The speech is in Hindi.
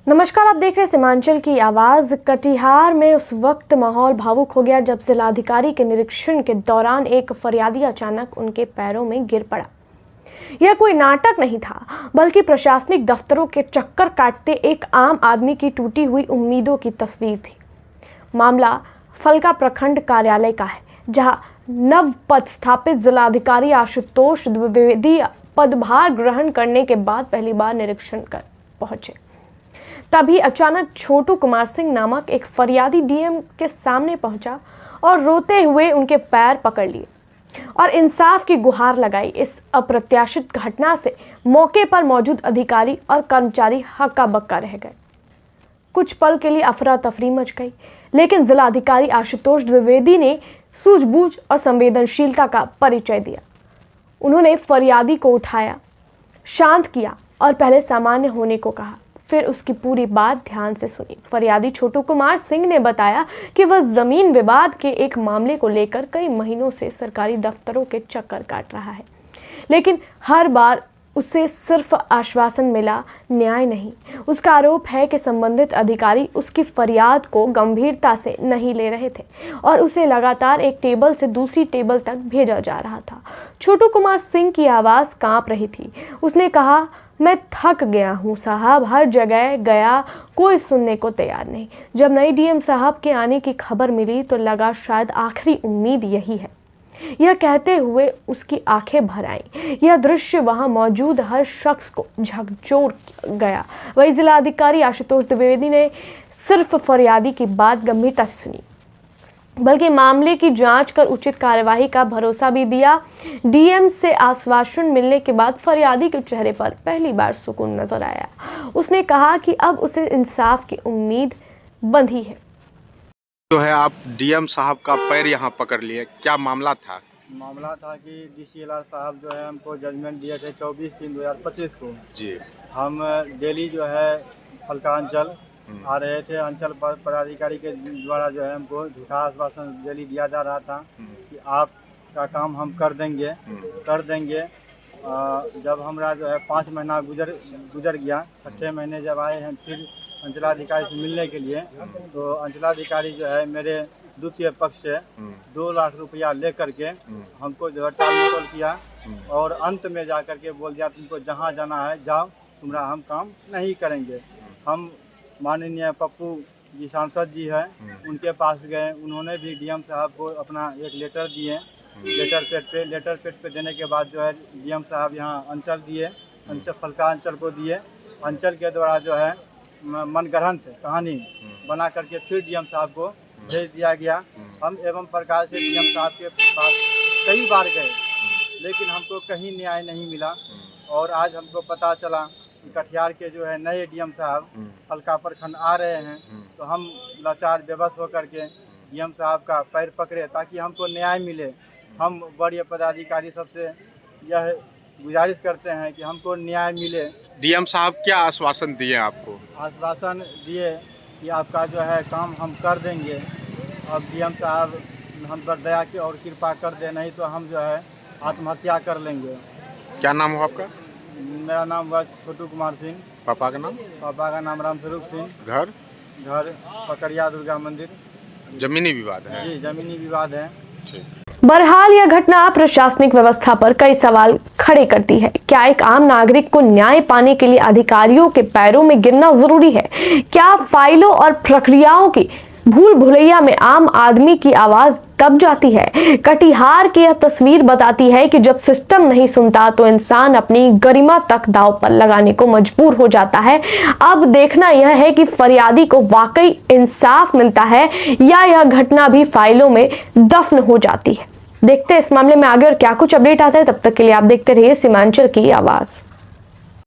नमस्कार, आप देख रहे हैं सीमांचल की आवाज। कटिहार में उस वक्त माहौल भावुक हो गया जब जिलाधिकारी के निरीक्षण के दौरान एक फरियादी अचानक उनके पैरों में गिर पड़ा। यह कोई नाटक नहीं था, बल्कि प्रशासनिक दफ्तरों के चक्कर काटते एक आम आदमी की टूटी हुई उम्मीदों की तस्वीर थी। मामला फलका प्रखंड कार्यालय का है, जहां नव पदस्थापित जिलाधिकारी आशुतोष द्विवेदी पदभार ग्रहण करने के बाद पहली बार निरीक्षण कर पहुंचे। तभी अचानक छोटू कुमार सिंह नामक एक फरियादी डीएम के सामने पहुंचा और रोते हुए उनके पैर पकड़ लिए और इंसाफ की गुहार लगाई। इस अप्रत्याशित घटना से मौके पर मौजूद अधिकारी और कर्मचारी हक्का बक्का रह गए। कुछ पल के लिए अफरा तफरी मच गई, लेकिन जिलाधिकारी आशुतोष द्विवेदी ने सूझबूझ और संवेदनशीलता का परिचय दिया। उन्होंने फरियादी को उठाया, शांत किया और पहले सामान्य होने को कहा। फिर उसकी पूरी बात ध्यान से सुनी। फरियादी छोटू कुमार सिंह ने बताया कि वह जमीन विवाद के एक मामले को लेकर कई महीनों से सरकारी दफ्तरों के चक्कर काट रहा है, लेकिन हर बार उसे सिर्फ आश्वासन मिला, न्याय नहीं। उसका आरोप है कि संबंधित अधिकारी उसकी फरियाद को गंभीरता से नहीं ले रहे थे और उसे लगातार एक टेबल से दूसरी टेबल तक भेजा जा रहा था। छोटू कुमार सिंह की आवाज़ कांप रही थी। उसने कहा, मैं थक गया हूँ साहब, हर जगह गया, कोई सुनने को तैयार नहीं। जब नई डीएम साहब के आने की खबर मिली तो लगा शायद आखिरी उम्मीद यही है। यह कहते हुए उसकी आंखें भर आईं। यह दृश्य वहां मौजूद हर शख्स को झकझोर गया। वही जिलाधिकारी आशुतोष द्विवेदी ने सिर्फ फरियादी की बात गंभीरता से सुनी, बल्कि मामले की जांच कर उचित कार्यवाही का भरोसा भी दिया। डीएम से आश्वासन मिलने के बाद फरियादी के चेहरे पर पहली बार सुकून नजर आया। उसने कहा कि अब उसे इंसाफ की उम्मीद बंधी है। जो है आप डीएम साहब का पैर यहाँ पकड़ लिए, क्या मामला था? मामला था कि डीसीएलआर साहब जो है हमको जजमेंट दिए थे 24/3/2025 को जी। हम डेली जो है फलका अंचल आ रहे थे। अंचल पदाधिकारी के द्वारा जो है हमको झूठा आश्वासन डेली दिया जा रहा था कि आपका काम हम कर देंगे। जब हमारा जो है 5 महीना गुजर गया, 6ठे महीने जब आए हैं फिर अंचलाधिकारी से मिलने के लिए, तो अंचलाधिकारी जो है मेरे द्वितीय पक्ष से 2 लाख रुपया ले करके हमको जो है टाल मटोल किया और अंत में जा करके बोल दिया, तुमको जहाँ जाना है जाओ, तुम्हारा हम काम नहीं करेंगे। हम माननीय पप्पू जी सांसद जी है, उनके पास गए। उन्होंने भी डीएम साहब को अपना एक लेटर दिए। लेटर पेड पे देने के बाद जो है डीएम साहब यहाँ अंचल दिए, फलका अंचल को दिए। अंचल के द्वारा जो है मनगढ़ंत कहानी बना करके फिर डीएम साहब को भेज दिया गया। हम एवं प्रकार से डीएम साहब के पास कई बार गए, लेकिन हमको कहीं न्याय नहीं मिला। और आज हमको पता चला कि कटिहार के जो है नए डीएम साहब फलका प्रखंड आ रहे हैं, तो हम लाचार बेबस होकर के डीएम साहब का पैर पकड़े ताकि हमको न्याय मिले। हम बड़े पदाधिकारी सबसे यह गुजारिश करते हैं कि हमको न्याय मिले। डीएम साहब क्या आश्वासन दिए आपको? आश्वासन दिए कि आपका जो है काम हम कर देंगे। अब डीएम साहब हम पर दया की और कृपा कर दे, नहीं तो हम जो है आत्महत्या कर लेंगे। क्या नाम हो आपका? मेरा नाम हुआ छोटू कुमार सिंह। पापा का नाम? पापा का नाम रामस्वरूप सिंह। घर पकड़िया दुर्गा मंदिर। जमीनी विवाद है? जी, जमीनी विवाद है। बहरहाल यह घटना प्रशासनिक व्यवस्था पर कई सवाल खड़े करती है। क्या एक आम नागरिक को न्याय पाने के लिए अधिकारियों के पैरों में गिरना जरूरी है? क्या फाइलों और प्रक्रियाओं की भूल भुलैया में आम आदमी की आवाज दब जाती है? कटिहार की यह तस्वीर बताती है कि जब सिस्टम नहीं सुनता तो इंसान अपनी गरिमा तक दांव पर लगाने को मजबूर हो जाता है। अब देखना यह है कि फरियादी को वाकई इंसाफ मिलता है या यह घटना भी फाइलों में दफन हो जाती है। देखते हैं इस मामले में आगे और क्या कुछ अपडेट आता है। तब तक के लिए आप देखते रहिए सीमांचल की आवाज।